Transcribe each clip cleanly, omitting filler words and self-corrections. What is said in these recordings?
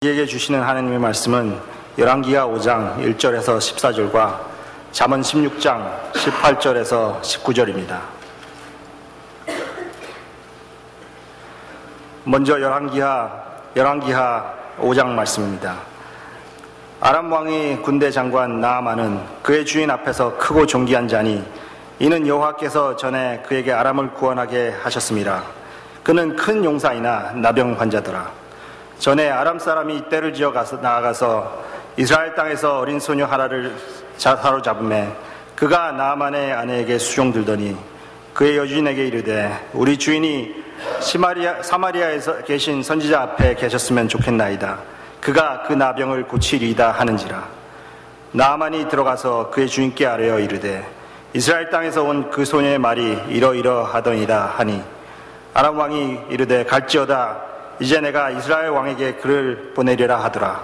우리에게 주시는 하나님의 말씀은 열왕기하 5장 1절에서 14절과 잠언 16장 18절에서 19절입니다. 먼저 열왕기하 5장 말씀입니다. 아람 왕의 군대 장관 나아만은 그의 주인 앞에서 크고 존귀한 자니 이는 여호와께서 전에 그에게 아람을 구원하게 하셨습니다. 그는 큰 용사이나 나병 환자더라. 전에 아람 사람이 떼를 지어 나아가서 이스라엘 땅에서 어린 소녀 하나를 사로잡음에 그가 나아만의 아내에게 수종들더니 그의 여주인에게 이르되 우리 주인이 사마리아에서 계신 선지자 앞에 계셨으면 좋겠나이다. 그가 그 나병을 고치리이다 하는지라. 나아만이 들어가서 그의 주인께 아뢰어 이르되 이스라엘 땅에서 온 그 소녀의 말이 이러이러하더니라 하니 아람 왕이 이르되 갈지어다. 이제 내가 이스라엘 왕에게 글을 보내리라 하더라.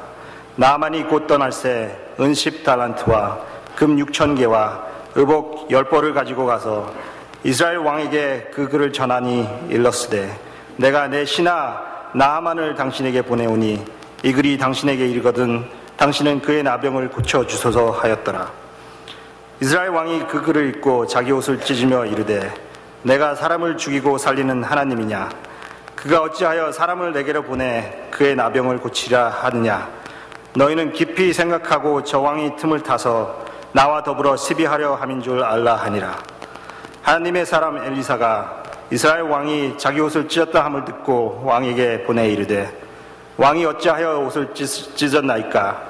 나아만이 곧 떠날새 은 10달란트와 금 6,000개와 의복 10벌을 가지고 가서 이스라엘 왕에게 그 글을 전하니 일렀으되 내가 내 신하 나아만을 당신에게 보내오니 이 글이 당신에게 이르거든 당신은 그의 나병을 고쳐주소서 하였더라. 이스라엘 왕이 그 글을 읽고 자기 옷을 찢으며 이르되 내가 사람을 죽이고 살리는 하나님이냐? 그가 어찌하여 사람을 내게로 보내 그의 나병을 고치라 하느냐? 너희는 깊이 생각하고 저 왕이 틈을 타서 나와 더불어 시비하려 함인 줄 알라 하니라. 하나님의 사람 엘리사가 이스라엘 왕이 자기 옷을 찢었다 함을 듣고 왕에게 보내 이르되 왕이 어찌하여 옷을 찢었나이까?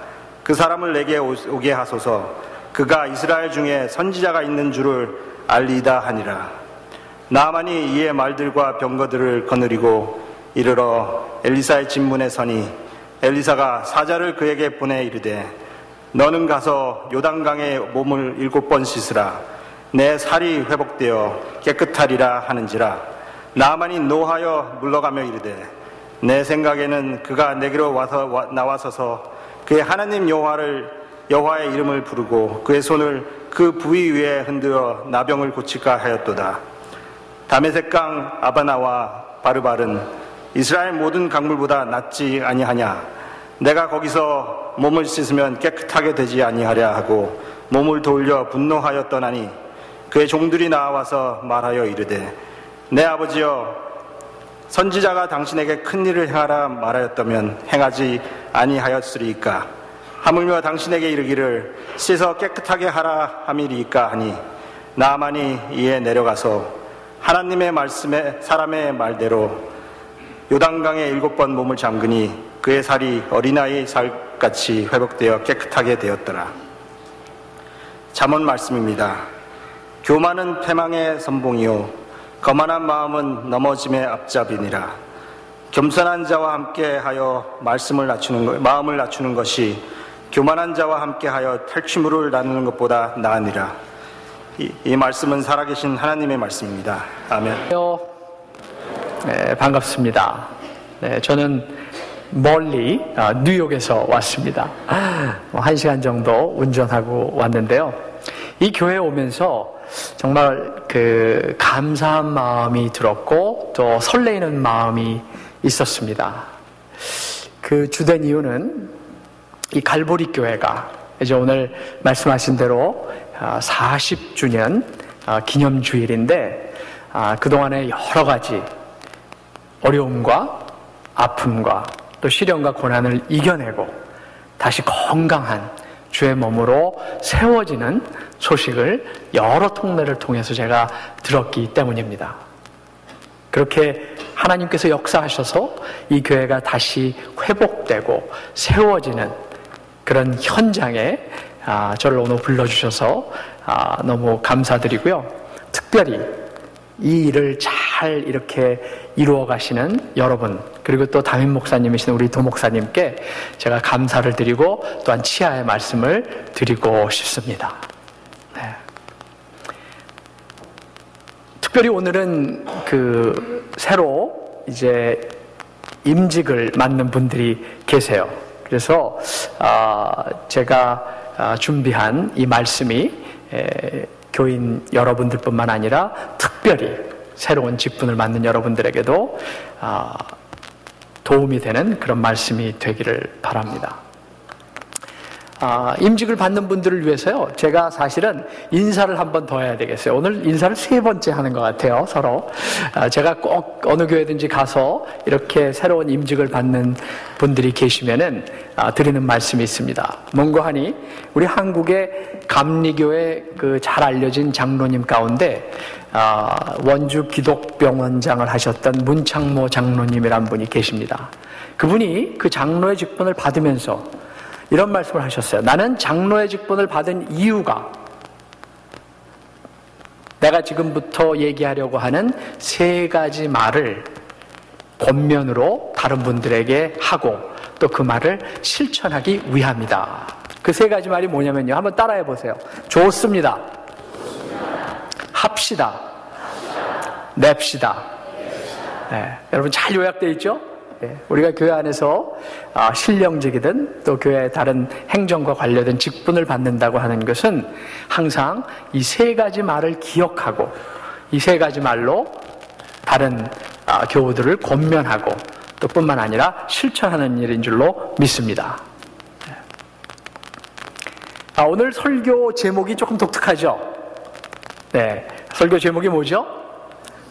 그 사람을 내게 오게 하소서. 그가 이스라엘 중에 선지자가 있는 줄을 알리이다 하니라. 나아만이 이에 말들과 병거들을 거느리고 이르러 엘리사의 진문에 서니 엘리사가 사자를 그에게 보내 이르되 너는 가서 요단강에 몸을 7번 씻으라. 내 살이 회복되어 깨끗하리라 하는지라. 나아만이 노하여 물러가며 이르되 내 생각에는 그가 내게로 나와서서 그의 하나님 여호와의 이름을 부르고 그의 손을 그 부위 위에 흔들어 나병을 고칠까 하였도다. 다메섹강 아바나와 바르발은 이스라엘 모든 강물보다 낫지 아니하냐? 내가 거기서 몸을 씻으면 깨끗하게 되지 아니하랴 하고 몸을 돌려 분노하여 떠나니 그의 종들이 나와서 말하여 이르되 내 아버지여 선지자가 당신에게 큰 일을 행하라 말하였다면 행하지 아니하였으리이까? 하물며 당신에게 이르기를 씻어 깨끗하게 하라 함이리이까 하니 나아만이 이에 내려가서 하나님의 말씀에 사람의 말대로 요단강에 7번 몸을 잠그니 그의 살이 어린아이 살같이 회복되어 깨끗하게 되었더라. 잠언 말씀입니다. 교만은 패망의 선봉이요 거만한 마음은 넘어짐의 앞잡이니라. 겸손한 자와 함께하여 마음을 낮추는 것이 교만한 자와 함께하여 탈취물을 나누는 것보다 나으니라. 이 말씀은 살아계신 하나님의 말씀입니다. 아멘. 네, 반갑습니다. 네, 저는 멀리 뉴욕에서 왔습니다. 1시간 정도 운전하고 왔는데요. 이 교회에 오면서 정말 감사한 마음이 들었고 또 설레이는 마음이 있었습니다. 그 주된 이유는 이 갈보리 교회가 이제 오늘 말씀하신 대로 40주년 기념주일인데 그동안의 여러 가지 어려움과 아픔과 또 시련과 고난을 이겨내고 다시 건강한 주의 몸으로 세워지는 소식을 여러 통로를 통해서 제가 들었기 때문입니다. 그렇게 하나님께서 역사하셔서 이 교회가 다시 회복되고 세워지는 그런 현장에 저를 오늘 불러주셔서 너무 감사드리고요. 특별히 이 일을 잘 이렇게 이루어 가시는 여러분, 그리고 또 담임 목사님이신 우리 도 목사님께 제가 감사를 드리고 또한 치하의 말씀을 드리고 싶습니다. 네. 특별히 오늘은 새로 이제 임직을 맡는 분들이 계세요. 그래서 제가 준비한 이 말씀이 교인 여러분들뿐만 아니라 특별히 새로운 직분을 맡는 여러분들에게도 도움이 되는 그런 말씀이 되기를 바랍니다. 임직을 받는 분들을 위해서요, 제가 사실은 인사를 한 번 더 해야 되겠어요. 오늘 인사를 3번째 하는 것 같아요, 서로. 제가 꼭 어느 교회든지 가서 이렇게 새로운 임직을 받는 분들이 계시면은 드리는 말씀이 있습니다. 뭔가 하니 우리 한국의 감리교회 그 잘 알려진 장로님 가운데 원주 기독병원장을 하셨던 문창모 장로님이란 분이 계십니다. 그분이 그 장로의 직분을 받으면서 이런 말씀을 하셨어요. 나는 장로의 직분을 받은 이유가 내가 지금부터 얘기하려고 하는 3가지 말을 권면으로 다른 분들에게 하고 또 그 말을 실천하기 위함이다. 그 3가지 말이 뭐냐면요, 한번 따라해 보세요. 좋습니다. 합시다. 냅시다. 네, 여러분 잘 요약되어 있죠? 네, 우리가 교회 안에서 신령직이든 또 교회의 다른 행정과 관련된 직분을 받는다고 하는 것은 항상 이 3가지 말을 기억하고 이 3가지 말로 다른 교우들을 권면하고 또 뿐만 아니라 실천하는 일인 줄로 믿습니다. 오늘 설교 제목이 조금 독특하죠? 네, 설교 제목이 뭐죠?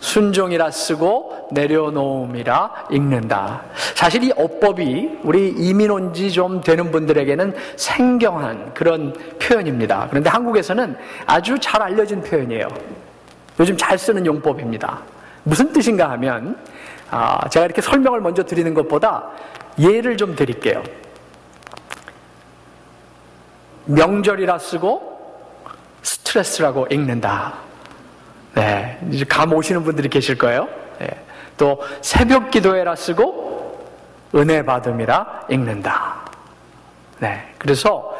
순종이라 쓰고 내려놓음이라 읽는다. 사실 이 어법이 우리 이민 온 지 좀 되는 분들에게는 생경한 그런 표현입니다. 그런데 한국에서는 아주 잘 알려진 표현이에요. 요즘 잘 쓰는 용법입니다. 무슨 뜻인가 하면 제가 이렇게 설명을 먼저 드리는 것보다 예를 좀 드릴게요. 명절이라 쓰고 스트레스라고 읽는다. 네, 이제 감 오시는 분들이 계실 거예요. 네, 또 새벽 기도회라 쓰고 은혜 받음이라 읽는다. 네, 그래서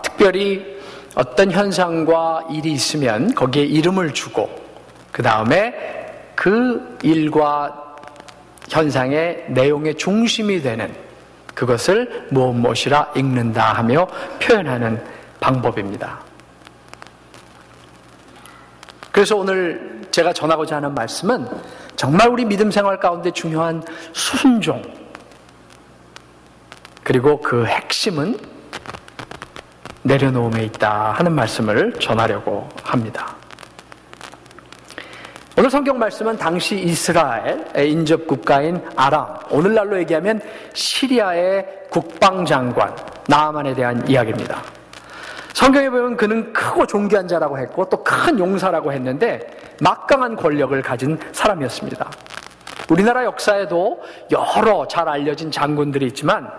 특별히 어떤 현상과 일이 있으면 거기에 이름을 주고 그 다음에 그 일과 현상의 내용의 중심이 되는 그것을 무엇이라 읽는다 하며 표현하는 방법입니다. 그래서 오늘 제가 전하고자 하는 말씀은 정말 우리 믿음 생활 가운데 중요한 순종, 그리고 그 핵심은 내려놓음에 있다 하는 말씀을 전하려고 합니다. 오늘 성경 말씀은 당시 이스라엘의 인접 국가인 아람, 오늘날로 얘기하면 시리아의 국방장관 나아만에 대한 이야기입니다. 성경에 보면 그는 크고 존귀한 자라고 했고 또 큰 용사라고 했는데 막강한 권력을 가진 사람이었습니다. 우리나라 역사에도 여러 잘 알려진 장군들이 있지만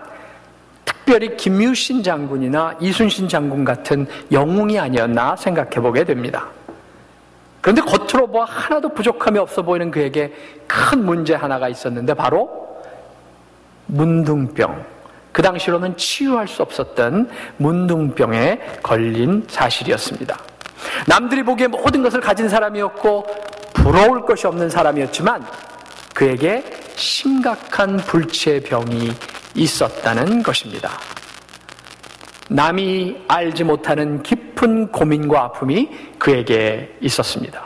특별히 김유신 장군이나 이순신 장군 같은 영웅이 아니었나 생각해 보게 됩니다. 그런데 겉으로 뭐 하나도 부족함이 없어 보이는 그에게 큰 문제 하나가 있었는데 바로 문둥병, 그 당시로는 치유할 수 없었던 문둥병에 걸린 사실이었습니다. 남들이 보기에 모든 것을 가진 사람이었고 부러울 것이 없는 사람이었지만 그에게 심각한 불치의 병이 있었다는 것입니다. 남이 알지 못하는 깊은 고민과 아픔이 그에게 있었습니다.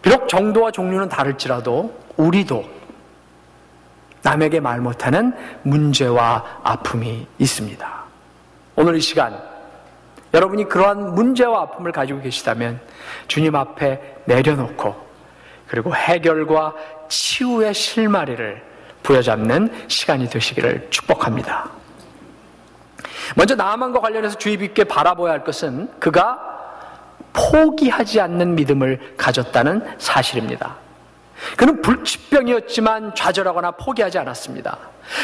비록 정도와 종류는 다를지라도 우리도 남에게 말 못하는 문제와 아픔이 있습니다. 오늘 이 시간 여러분이 그러한 문제와 아픔을 가지고 계시다면 주님 앞에 내려놓고 그리고 해결과 치유의 실마리를 부여잡는 시간이 되시기를 축복합니다. 먼저 나아만과 관련해서 주의 깊게 바라봐야 할 것은 그가 포기하지 않는 믿음을 가졌다는 사실입니다. 그는 불치병이었지만 좌절하거나 포기하지 않았습니다.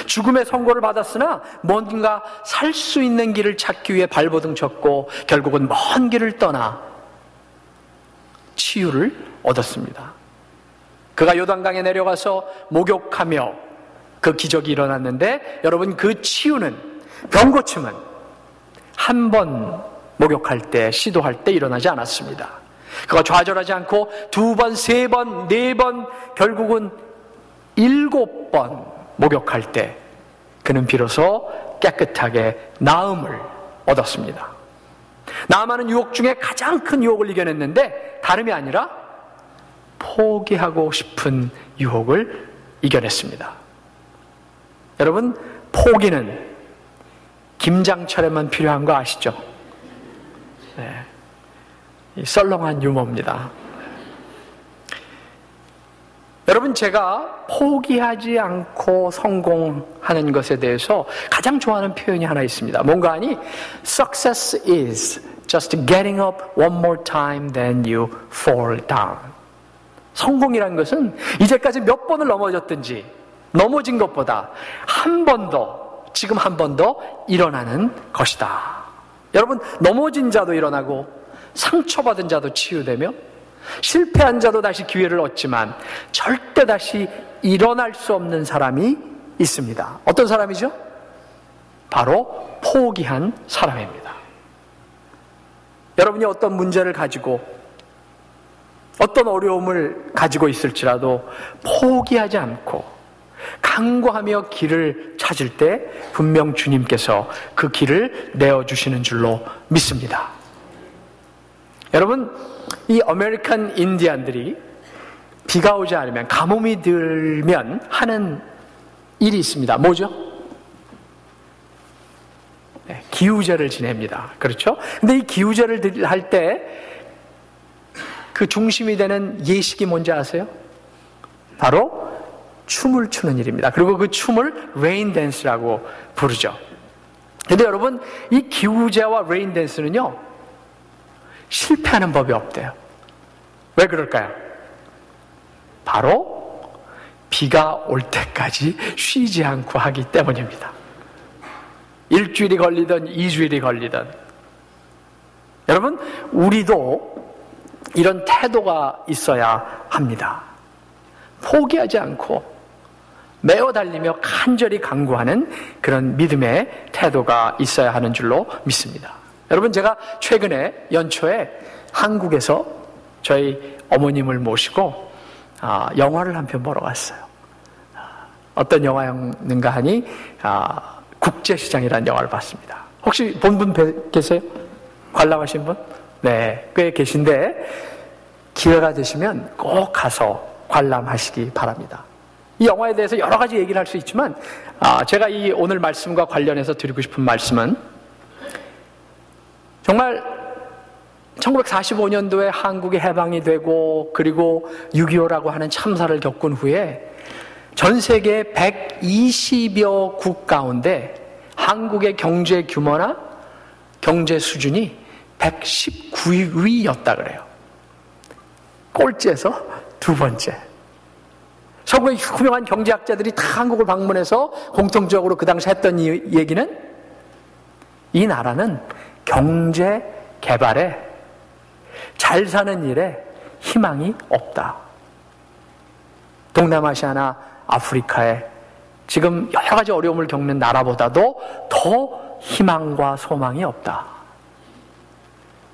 죽음의 선고를 받았으나 뭔가 살 수 있는 길을 찾기 위해 발버둥 쳤고 결국은 먼 길을 떠나 치유를 얻었습니다. 그가 요단강에 내려가서 목욕하며 그 기적이 일어났는데 여러분, 그 치유는, 병고침은 한 번 목욕할 때, 시도할 때 일어나지 않았습니다. 그가 좌절하지 않고 2번, 3번, 4번, 결국은 7번 목욕할 때 그는 비로소 깨끗하게 나음을 얻었습니다. 나아만은 유혹 중에 가장 큰 유혹을 이겨냈는데 다름이 아니라 포기하고 싶은 유혹을 이겨냈습니다. 여러분, 포기는 김장철에만 필요한 거 아시죠? 네. 이 썰렁한 유머입니다. 여러분, 제가 포기하지 않고 성공하는 것에 대해서 가장 좋아하는 표현이 하나 있습니다. 뭔가 하니 Success is just getting up one more time than you fall down. 성공이라는 것은 이제까지 몇 번을 넘어졌든지 넘어진 것보다 한 번 더, 지금 한 번 더 일어나는 것이다. 여러분, 넘어진 자도 일어나고 상처받은 자도 치유되며 실패한 자도 다시 기회를 얻지만 절대 다시 일어날 수 없는 사람이 있습니다. 어떤 사람이죠? 바로 포기한 사람입니다. 여러분이 어떤 문제를 가지고 어떤 어려움을 가지고 있을지라도 포기하지 않고 간구하며 길을 찾을 때 분명 주님께서 그 길을 내어주시는 줄로 믿습니다. 여러분, 이 아메리칸 인디안들이 비가 오지 않으면, 가뭄이 들면 하는 일이 있습니다. 뭐죠? 네, 기우제를 지냅니다. 그렇죠? 근데 이 기우제를 할 때 그 중심이 되는 예식이 뭔지 아세요? 바로 춤을 추는 일입니다. 그리고 그 춤을 레인 댄스라고 부르죠. 근데 여러분, 이 기우제와 레인 댄스는요, 실패하는 법이 없대요. 왜 그럴까요? 바로 비가 올 때까지 쉬지 않고 하기 때문입니다. 일주일이 걸리든 2주일이 걸리든. 여러분, 우리도 이런 태도가 있어야 합니다. 포기하지 않고 매어 달리며 간절히 간구하는 그런 믿음의 태도가 있어야 하는 줄로 믿습니다. 여러분, 제가 최근에 연초에 한국에서 저희 어머님을 모시고 영화를 한 편 보러 갔어요. 어떤 영화였는가 하니 국제시장이라는 영화를 봤습니다. 혹시 본 분 계세요? 관람하신 분? 네, 꽤 계신데 기회가 되시면 꼭 가서 관람하시기 바랍니다. 이 영화에 대해서 여러 가지 얘기를 할 수 있지만 제가 이 오늘 말씀과 관련해서 드리고 싶은 말씀은, 정말 1945년도에 한국이 해방이 되고 그리고 6.25라고 하는 참사를 겪은 후에 전 세계 120여 국 가운데 한국의 경제 규모나 경제 수준이 119위였다 그래요. 꼴찌에서 두 번째. 서구의 유명한 경제학자들이 다 한국을 방문해서 공통적으로 그 당시 했던 얘기는, 이 나라는 경제 개발에, 잘 사는 일에 희망이 없다. 동남아시아나 아프리카에 지금 여러 가지 어려움을 겪는 나라보다도 더 희망과 소망이 없다.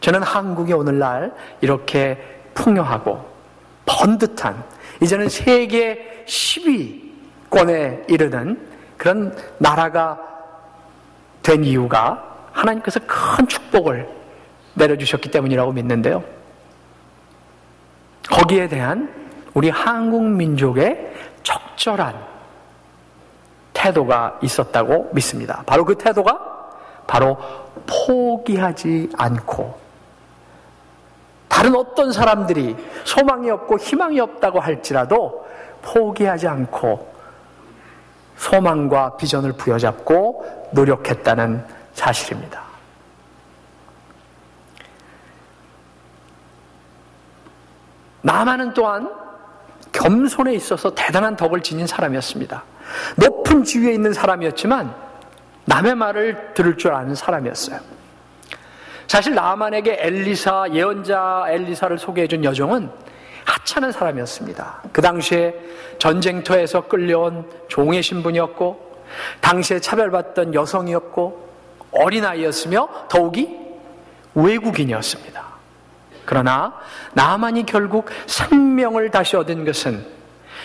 저는 한국이 오늘날 이렇게 풍요하고 번듯한, 이제는 세계 10위권에 이르는 그런 나라가 된 이유가 하나님께서 큰 축복을 내려주셨기 때문이라고 믿는데요. 거기에 대한 우리 한국 민족의 적절한 태도가 있었다고 믿습니다. 바로 그 태도가 바로 포기하지 않고, 다른 어떤 사람들이 소망이 없고 희망이 없다고 할지라도 포기하지 않고 소망과 비전을 부여잡고 노력했다는 사실입니다. 나만은 또한 겸손에 있어서 대단한 덕을 지닌 사람이었습니다. 높은 지위에 있는 사람이었지만 남의 말을 들을 줄 아는 사람이었어요. 사실 나만에게 엘리사, 예언자 엘리사를 소개해준 여종은 하찮은 사람이었습니다. 그 당시에 전쟁터에서 끌려온 종의 신분이었고, 당시에 차별받던 여성이었고, 어린아이였으며 더욱이 외국인이었습니다. 그러나 나만이 결국 생명을 다시 얻은 것은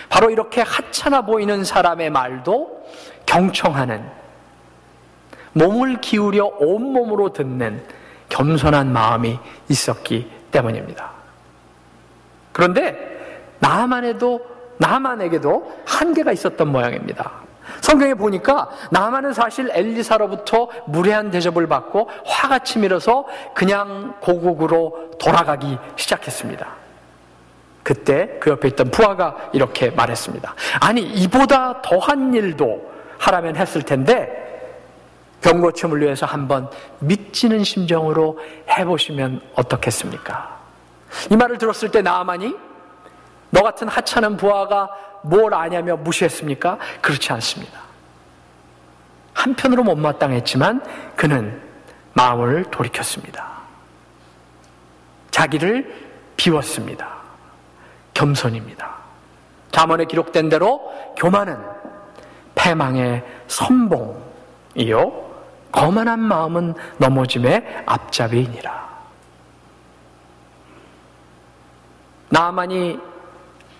바로 이렇게 하찮아 보이는 사람의 말도 경청하는, 몸을 기울여 온몸으로 듣는 겸손한 마음이 있었기 때문입니다. 그런데 나하만에게도 한계가 있었던 모양입니다. 성경에 보니까 나하만은 사실 엘리사로부터 무례한 대접을 받고 화가 치밀어서 그냥 고국으로 돌아가기 시작했습니다. 그때 그 옆에 있던 부하가 이렇게 말했습니다. 아니, 이보다 더한 일도 하라면 했을 텐데 병고침을 위해서 한번 믿지는 심정으로 해보시면 어떻겠습니까? 이 말을 들었을 때 나하만이 너 같은 하찮은 부하가 뭘 아냐며 무시했습니까? 그렇지 않습니다. 한편으로 못마땅했지만 그는 마음을 돌이켰습니다. 자기를 비웠습니다. 겸손입니다. 잠언에 기록된 대로 교만은 패망의 선봉이요 거만한 마음은 넘어짐의 앞잡이이니라. 나하만이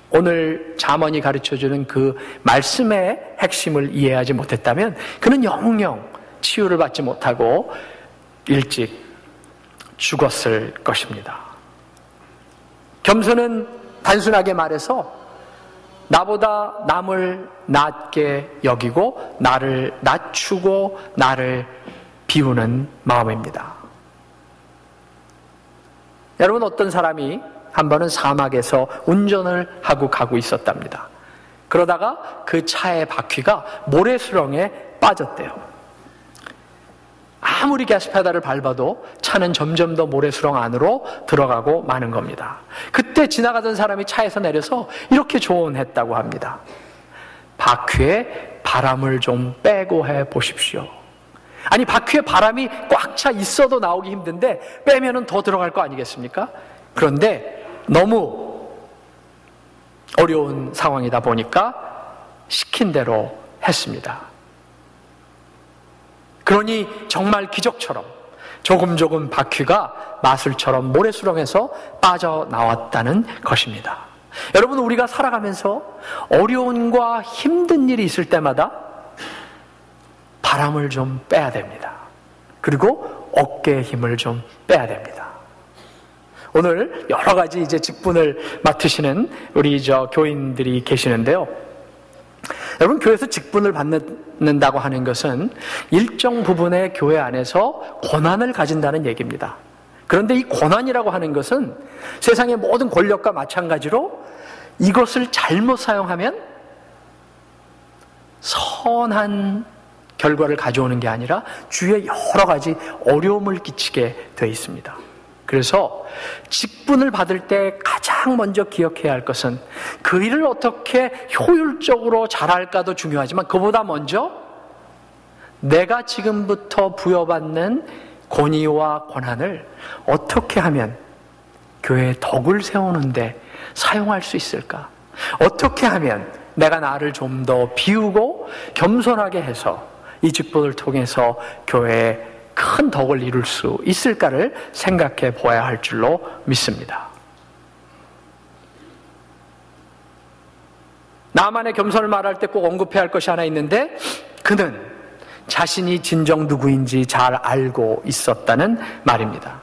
오늘 잠언이 가르쳐주는 그 말씀의 핵심을 이해하지 못했다면 그는 영영 치유를 받지 못하고 일찍 죽었을 것입니다. 겸손은 단순하게 말해서 나보다 남을 낮게 여기고 나를 낮추고 나를 비우는 마음입니다. 여러분, 어떤 사람이 한 번은 사막에서 운전을 하고 가고 있었답니다. 그러다가 그 차의 바퀴가 모래수렁에 빠졌대요. 아무리 가스페달을 밟아도 차는 점점 더 모래수렁 안으로 들어가고 마는 겁니다. 그때 지나가던 사람이 차에서 내려서 이렇게 조언했다고 합니다. 바퀴에 바람을 좀 빼고 해 보십시오. 아니, 바퀴에 바람이 꽉 차 있어도 나오기 힘든데 빼면은 더 들어갈 거 아니겠습니까? 그런데 너무 어려운 상황이다 보니까 시킨 대로 했습니다. 그러니 정말 기적처럼 조금 바퀴가 마술처럼 모래수렁에서 빠져나왔다는 것입니다. 여러분, 우리가 살아가면서 어려움과 힘든 일이 있을 때마다 바람을 좀 빼야 됩니다. 그리고 어깨에 힘을 좀 빼야 됩니다. 오늘 여러 가지 이제 직분을 맡으시는 우리 교인들이 계시는데요. 여러분, 교회에서 직분을 받는다고 하는 것은 일정 부분의 교회 안에서 권한을 가진다는 얘기입니다. 그런데 이 권한이라고 하는 것은 세상의 모든 권력과 마찬가지로 이것을 잘못 사용하면 선한 결과를 가져오는 게 아니라 주위에 여러 가지 어려움을 끼치게 되어 있습니다. 그래서 직분을 받을 때 가장 먼저 기억해야 할 것은 그 일을 어떻게 효율적으로 잘할까도 중요하지만 그보다 먼저 내가 지금부터 부여받는 권위와 권한을 어떻게 하면 교회에 덕을 세우는데 사용할 수 있을까? 어떻게 하면 내가 나를 좀 더 비우고 겸손하게 해서 이 직분을 통해서 교회에 큰 덕을 이룰 수 있을까를 생각해 보아야 할 줄로 믿습니다. 나만의 겸손을 말할 때 꼭 언급해야 할 것이 하나 있는데 그는 자신이 진정 누구인지 잘 알고 있었다는 말입니다.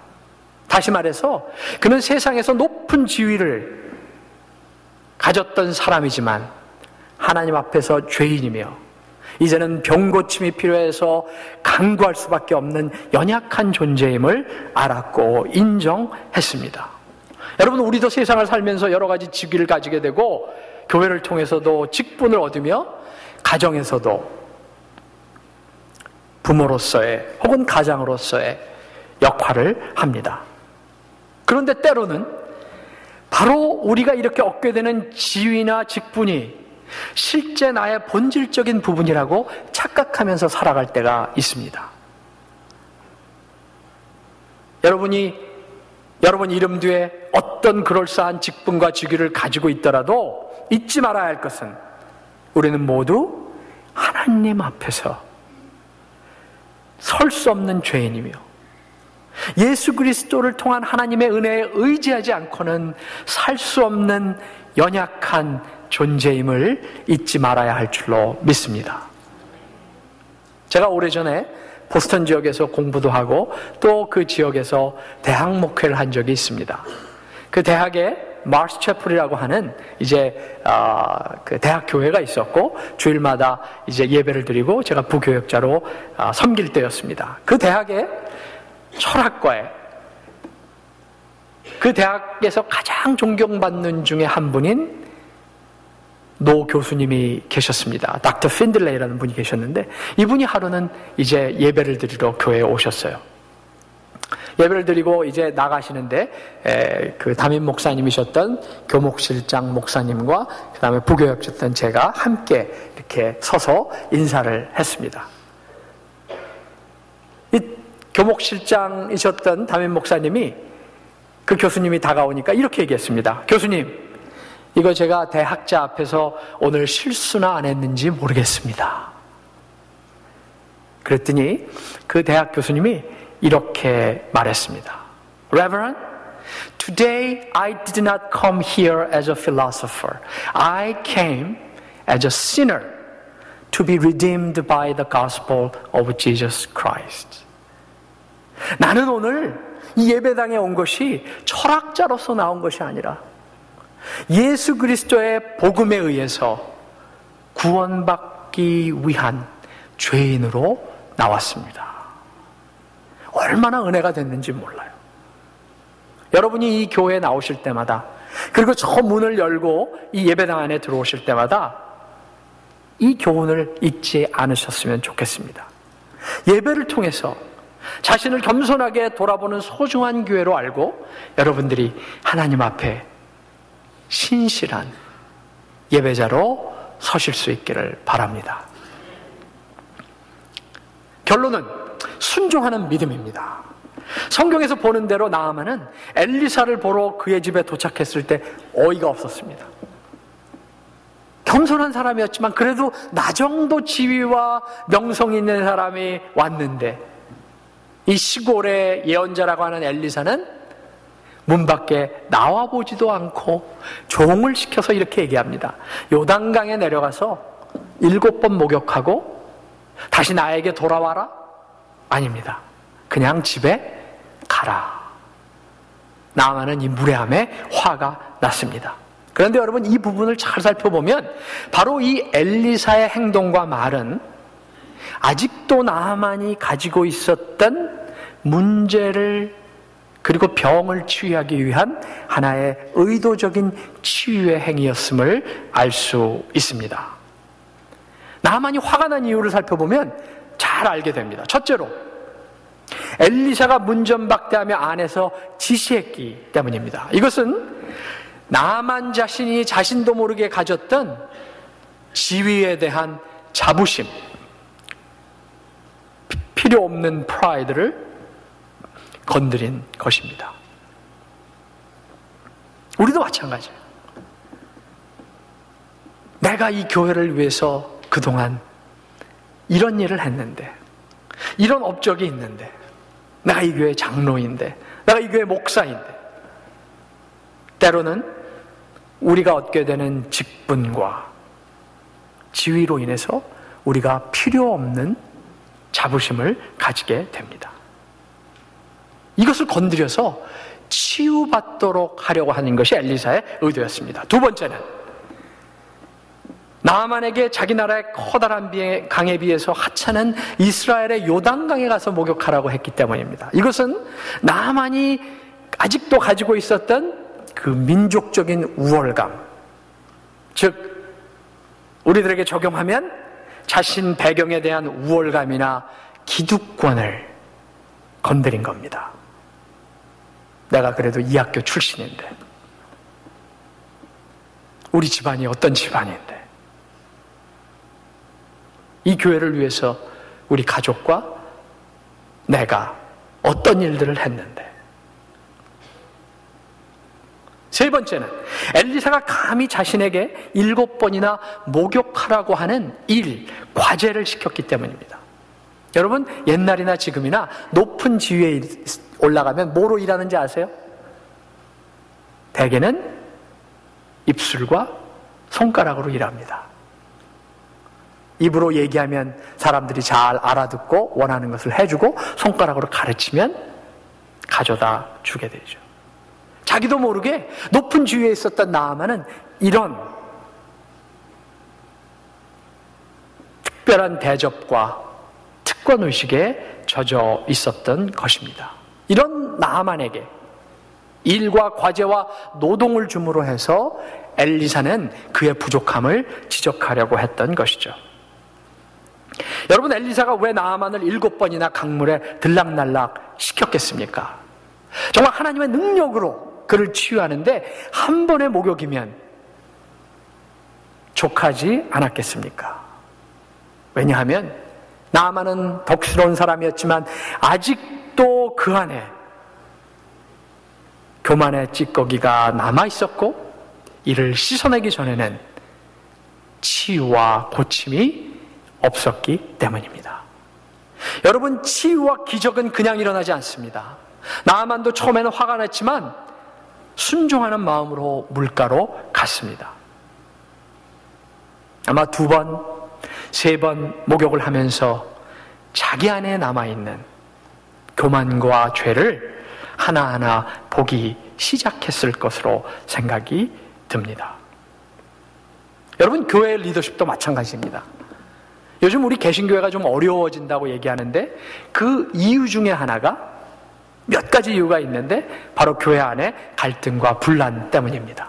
다시 말해서 그는 세상에서 높은 지위를 가졌던 사람이지만 하나님 앞에서 죄인이며 이제는 병고침이 필요해서 간구할 수밖에 없는 연약한 존재임을 알았고 인정했습니다. 여러분, 우리도 세상을 살면서 여러 가지 직위를 가지게 되고 교회를 통해서도 직분을 얻으며 가정에서도 부모로서의 혹은 가장으로서의 역할을 합니다. 그런데 때로는 바로 우리가 이렇게 얻게 되는 지위나 직분이 실제 나의 본질적인 부분이라고 착각하면서 살아갈 때가 있습니다. 여러분 이름 뒤에 어떤 그럴싸한 직분과 직위를 가지고 있더라도 잊지 말아야 할 것은 우리는 모두 하나님 앞에서 설 수 없는 죄인이며 예수 그리스도를 통한 하나님의 은혜에 의지하지 않고는 살 수 없는 연약한 존재임을 잊지 말아야 할 줄로 믿습니다. 제가 오래전에 보스턴 지역에서 공부도 하고 또 그 지역에서 대학 목회를 한 적이 있습니다. 그 대학에 마스 채플이라고 하는 이제 그 대학 교회가 있었고 주일마다 이제 예배를 드리고 제가 부교역자로 섬길 때였습니다. 그 대학의 철학과에 그 대학에서 가장 존경받는 중에 한 분인 노 교수님이 계셨습니다. 닥터 핀들레이라는 분이 계셨는데 이분이 하루는 이제 예배를 드리러 교회에 오셨어요. 예배를 드리고 이제 나가시는데 그 담임 목사님이셨던 교목실장 목사님과 그 다음에 부교역자였던 제가 함께 이렇게 서서 인사를 했습니다. 이 교목실장이셨던 담임 목사님이 그 교수님이 다가오니까 이렇게 얘기했습니다. 교수님, 이거 제가 대학자 앞에서 오늘 실수나 안 했는지 모르겠습니다. 그랬더니 그 대학 교수님이 이렇게 말했습니다. Reverend, today I did not come here as a philosopher. I came as a sinner to be redeemed by the gospel of Jesus Christ. 나는 오늘 이 예배당에 온 것이 철학자로서 나온 것이 아니라 예수 그리스도의 복음에 의해서 구원받기 위한 죄인으로 나왔습니다. 얼마나 은혜가 됐는지 몰라요. 여러분이 이 교회에 나오실 때마다 그리고 저 문을 열고 이 예배당 안에 들어오실 때마다 이 교훈을 잊지 않으셨으면 좋겠습니다. 예배를 통해서 자신을 겸손하게 돌아보는 소중한 교회로 알고 여러분들이 하나님 앞에 신실한 예배자로 서실 수 있기를 바랍니다. 결론은 순종하는 믿음입니다. 성경에서 보는 대로 나아만은 엘리사를 보러 그의 집에 도착했을 때 어이가 없었습니다. 겸손한 사람이었지만 그래도 나 정도 지위와 명성이 있는 사람이 왔는데 이 시골의 예언자라고 하는 엘리사는 문 밖에 나와보지도 않고 종을 시켜서 이렇게 얘기합니다. 요단강에 내려가서 7번 목욕하고 다시 나에게 돌아와라? 아닙니다. 그냥 집에 가라. 나아만은 이 무례함에 화가 났습니다. 그런데 여러분 이 부분을 잘 살펴보면 바로 이 엘리사의 행동과 말은 아직도 나아만이 가지고 있었던 문제를 그리고 병을 치유하기 위한 하나의 의도적인 치유의 행위였음을 알 수 있습니다. 나아만이 화가 난 이유를 살펴보면 잘 알게 됩니다. 첫째로 엘리사가 문전박대하며 안에서 지시했기 때문입니다. 이것은 나아만 자신이 자신도 모르게 가졌던 지위에 대한 자부심, 필요 없는 프라이드를 건드린 것입니다. 우리도 마찬가지예요. 내가 이 교회를 위해서 그동안 이런 일을 했는데, 이런 업적이 있는데, 내가 이 교회 장로인데, 내가 이 교회 목사인데, 때로는 우리가 얻게 되는 직분과 지위로 인해서 우리가 필요 없는 자부심을 가지게 됩니다. 이것을 건드려서 치유받도록 하려고 하는 것이 엘리사의 의도였습니다. 두 번째는 나아만에게 자기 나라의 커다란 강에 비해서 하찮은 이스라엘의 요단강에 가서 목욕하라고 했기 때문입니다. 이것은 나아만이 아직도 가지고 있었던 그 민족적인 우월감, 즉 우리들에게 적용하면 자신 배경에 대한 우월감이나 기득권을 건드린 겁니다. 내가 그래도 이 학교 출신인데, 우리 집안이 어떤 집안인데, 이 교회를 위해서 우리 가족과 내가 어떤 일들을 했는데. 세 번째는 엘리사가 감히 자신에게 7번이나 목욕하라고 하는 과제를 시켰기 때문입니다. 여러분 옛날이나 지금이나 높은 지위에 올라가면 뭐로 일하는지 아세요? 대개는 입술과 손가락으로 일합니다. 입으로 얘기하면 사람들이 잘 알아듣고 원하는 것을 해주고 손가락으로 가르치면 가져다 주게 되죠. 자기도 모르게 높은 지위에 있었던 나아만은 이런 특별한 대접과 특권의식에 젖어 있었던 것입니다. 이런 나아만에게 일과 과제와 노동을 줌으로 해서 엘리사는 그의 부족함을 지적하려고 했던 것이죠. 여러분, 엘리사가 왜 나아만을 7번이나 강물에 들락날락 시켰겠습니까? 정말 하나님의 능력으로 그를 치유하는데 한 번의 목욕이면 족하지 않았겠습니까? 왜냐하면 나아만은 덕스러운 사람이었지만 아직도 그 안에 교만의 찌꺼기가 남아있었고 이를 씻어내기 전에는 치유와 고침이 없었기 때문입니다. 여러분, 치유와 기적은 그냥 일어나지 않습니다. 나아만도 처음에는 화가 났지만 순종하는 마음으로 물가로 갔습니다. 아마 2번, 3번 목욕을 하면서 자기 안에 남아있는 교만과 죄를 하나하나 보기 시작했을 것으로 생각이 듭니다. 여러분, 교회 리더십도 마찬가지입니다. 요즘 우리 개신교회가 좀 어려워진다고 얘기하는데 그 이유 중에 하나가 몇 가지 이유가 있는데 바로 교회 안에 갈등과 분란 때문입니다.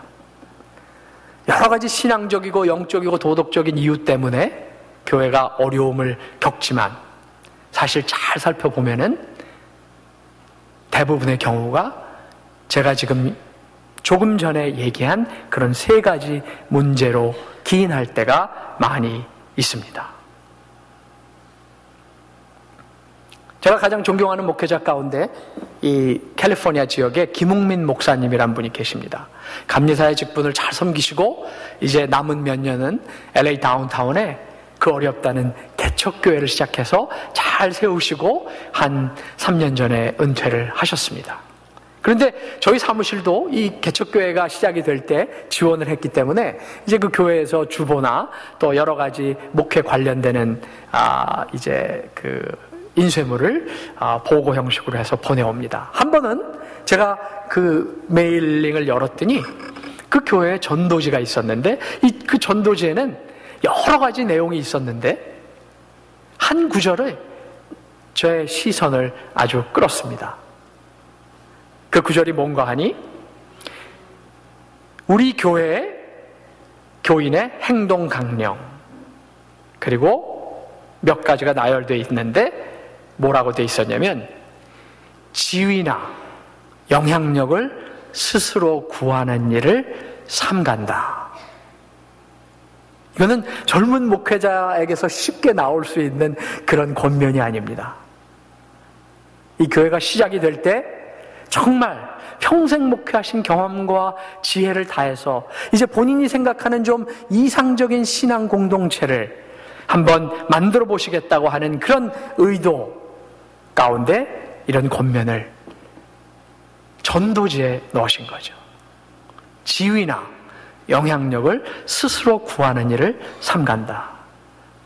여러 가지 신앙적이고 영적이고 도덕적인 이유 때문에 교회가 어려움을 겪지만 사실 잘 살펴보면은 대부분의 경우가 제가 지금 조금 전에 얘기한 그런 3가지 문제로 기인할 때가 많이 있습니다. 제가 가장 존경하는 목회자 가운데 이 캘리포니아 지역에 김웅민 목사님이란 분이 계십니다. 감리사의 직분을 잘 섬기시고 이제 남은 몇 년은 LA 다운타운에 그 어렵다는 개척교회를 시작해서 잘 세우시고 한 3년 전에 은퇴를 하셨습니다. 그런데 저희 사무실도 이 개척교회가 시작이 될 때 지원을 했기 때문에 이제 그 교회에서 주보나 또 여러 가지 목회 관련되는 이제 그 인쇄물을 보고 형식으로 해서 보내옵니다. 한 번은 제가 그 메일링을 열었더니 그 교회에 전도지가 있었는데 그 전도지에는 여러 가지 내용이 있었는데 한 구절을 저의 시선을 아주 끌었습니다. 그 구절이 뭔가 하니 우리 교회의 교인의 행동 강령 그리고 몇 가지가 나열되어 있는데 뭐라고 되어 있었냐면 지위나 영향력을 스스로 구하는 일을 삼간다. 이거는 젊은 목회자에게서 쉽게 나올 수 있는 그런 권면이 아닙니다. 이 교회가 시작이 될 때 정말 평생 목회하신 경험과 지혜를 다해서 이제 본인이 생각하는 좀 이상적인 신앙 공동체를 한번 만들어 보시겠다고 하는 그런 의도 가운데 이런 권면을 전도지에 넣으신 거죠. 지위나 영향력을 스스로 구하는 일을 삼간다.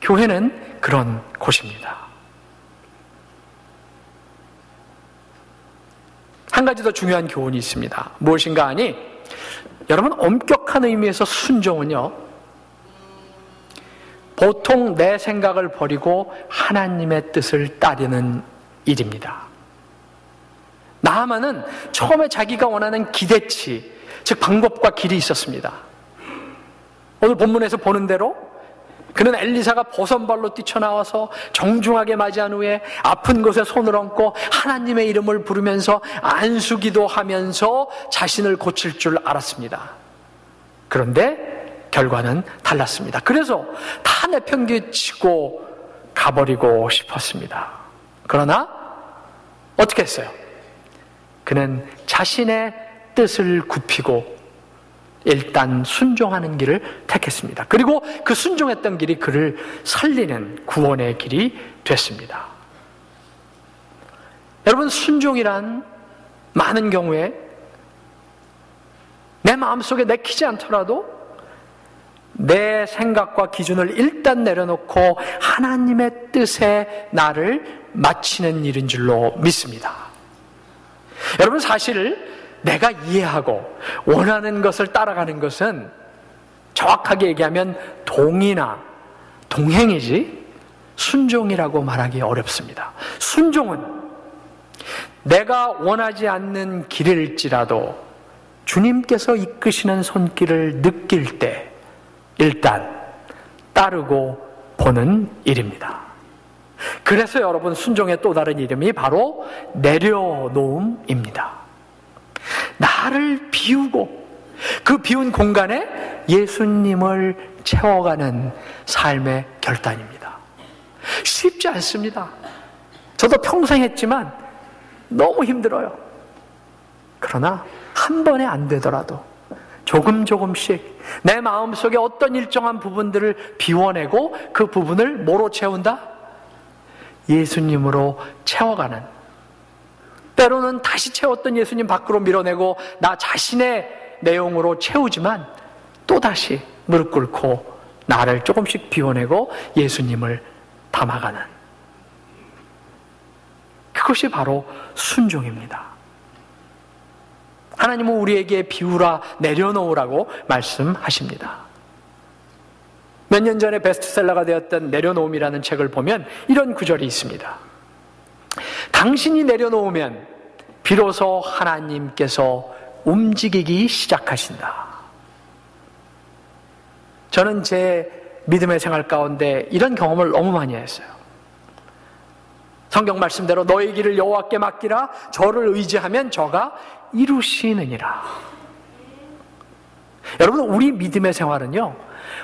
교회는 그런 곳입니다. 한 가지 더 중요한 교훈이 있습니다. 무엇인가 하니 여러분, 엄격한 의미에서 순종은요 보통 내 생각을 버리고 하나님의 뜻을 따르는 일입니다. 나아만은 처음에 자기가 원하는 기대치, 즉 방법과 길이 있었습니다. 오늘 본문에서 보는 대로 그는 엘리사가 버선발로 뛰쳐나와서 정중하게 맞이한 후에 아픈 곳에 손을 얹고 하나님의 이름을 부르면서 안수기도 하면서 자신을 고칠 줄 알았습니다. 그런데 결과는 달랐습니다. 그래서 다 내팽개치고 가버리고 싶었습니다. 그러나 어떻게 했어요? 그는 자신의 뜻을 굽히고 일단 순종하는 길을 택했습니다. 그리고 그 순종했던 길이 그를 살리는 구원의 길이 됐습니다. 여러분, 순종이란 많은 경우에 내 마음속에 내키지 않더라도 내 생각과 기준을 일단 내려놓고 하나님의 뜻에 나를 맞추는 일인 줄로 믿습니다. 여러분, 사실 내가 이해하고 원하는 것을 따라가는 것은 정확하게 얘기하면 동의나 동행이지 순종이라고 말하기 어렵습니다. 순종은 내가 원하지 않는 길일지라도 주님께서 이끄시는 손길을 느낄 때 일단 따르고 보는 일입니다. 그래서 여러분, 순종의 또 다른 이름이 바로 내려놓음입니다. 나를 비우고 그 비운 공간에 예수님을 채워가는 삶의 결단입니다. 쉽지 않습니다. 저도 평생 했지만 너무 힘들어요. 그러나 한 번에 안 되더라도 조금씩 내 마음속에 어떤 일정한 부분들을 비워내고 그 부분을 뭐로 채운다? 예수님으로 채워가는, 때로는 다시 채웠던 예수님 밖으로 밀어내고 나 자신의 내용으로 채우지만 또다시 무릎 꿇고 나를 조금씩 비워내고 예수님을 담아가는, 그것이 바로 순종입니다. 하나님은 우리에게 비우라, 내려놓으라고 말씀하십니다. 몇 년 전에 베스트셀러가 되었던 내려놓음이라는 책을 보면 이런 구절이 있습니다. 당신이 내려놓으면 비로소 하나님께서 움직이기 시작하신다. 저는 제 믿음의 생활 가운데 이런 경험을 너무 많이 했어요. 성경 말씀대로 너의 길을 여호와께 맡기라, 저를 의지하면 저가 이루시느니라. 여러분, 우리 믿음의 생활은요,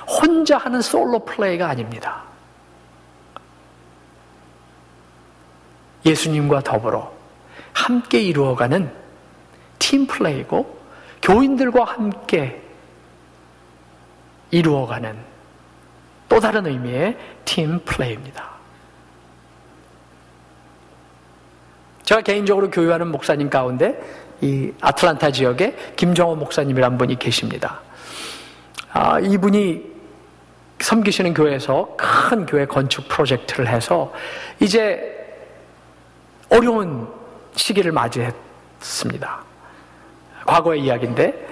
혼자 하는 솔로 플레이가 아닙니다. 예수님과 더불어 함께 이루어가는 팀 플레이고, 교인들과 함께 이루어가는 또 다른 의미의 팀 플레이입니다. 제가 개인적으로 교육하는 목사님 가운데 이 아틀란타 지역에 김정호 목사님이라는 분이 계십니다. 이분이 섬기시는 교회에서 큰 교회 건축 프로젝트를 해서 이제 어려운 시기를 맞이했습니다. 과거의 이야기인데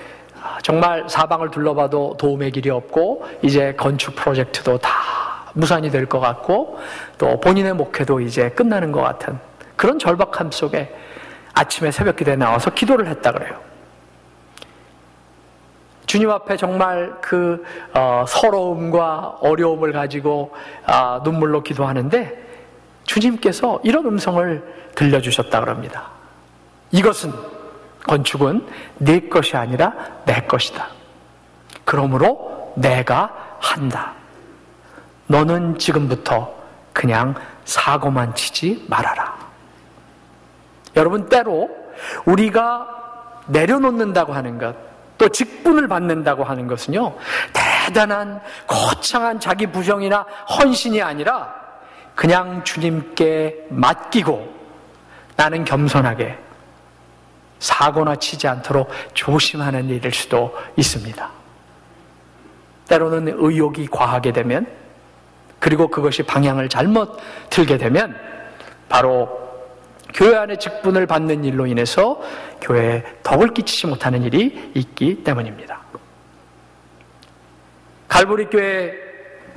정말 사방을 둘러봐도 도움의 길이 없고 이제 건축 프로젝트도 다 무산이 될 것 같고 또 본인의 목회도 이제 끝나는 것 같은 그런 절박함 속에 아침에 새벽 기도에 나와서 기도를 했다 그래요. 주님 앞에 정말 그 서러움과 어려움을 가지고 눈물로 기도하는데 주님께서 이런 음성을 들려주셨다 그럽니다. 이것은, 건축은 네 것이 아니라 내 것이다. 그러므로 내가 한다. 너는 지금부터 그냥 사고만 치지 말아라. 여러분, 때로 우리가 내려놓는다고 하는 것, 또 직분을 받는다고 하는 것은요, 대단한 거창한 자기 부정이나 헌신이 아니라 그냥 주님께 맡기고 나는 겸손하게 사고나 치지 않도록 조심하는 일일 수도 있습니다. 때로는 의욕이 과하게 되면, 그리고 그것이 방향을 잘못 틀게 되면 바로 교회 안에 직분을 받는 일로 인해서 교회에 덕을 끼치지 못하는 일이 있기 때문입니다. 갈보리 교회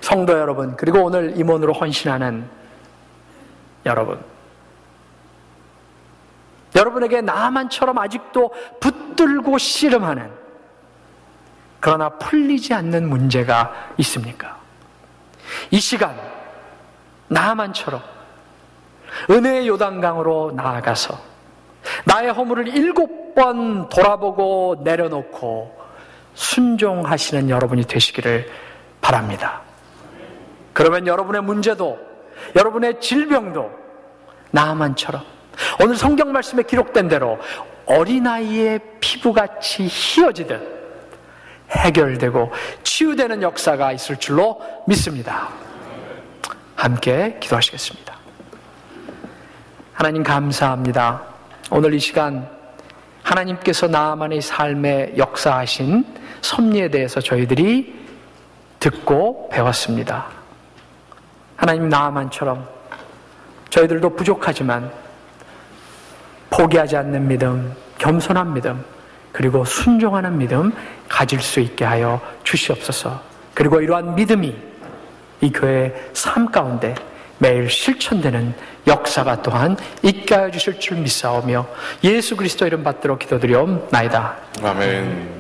성도 여러분, 그리고 오늘 임원으로 헌신하는 여러분, 여러분에게 나만처럼 아직도 붙들고 씨름하는, 그러나 풀리지 않는 문제가 있습니까? 이 시간 나만처럼 은혜의 요단강으로 나아가서 나의 허물을 7번 돌아보고 내려놓고 순종하시는 여러분이 되시기를 바랍니다. 그러면 여러분의 문제도, 여러분의 질병도 나만처럼 오늘 성경 말씀에 기록된 대로 어린아이의 피부같이 희어지듯 해결되고 치유되는 역사가 있을 줄로 믿습니다. 함께 기도하시겠습니다. 하나님, 감사합니다. 오늘 이 시간 하나님께서 나만의 삶에 역사하신 섭리에 대해서 저희들이 듣고 배웠습니다. 하나님, 나만처럼 저희들도 부족하지만 포기하지 않는 믿음, 겸손한 믿음, 그리고 순종하는 믿음 가질 수 있게 하여 주시옵소서. 그리고 이러한 믿음이 이 교회의 삶 가운데 매일 실천되는 역사가 또한 있게 하여 주실 줄 믿사오며 예수 그리스도 이름 받들어 기도드리옵나이다. 아멘.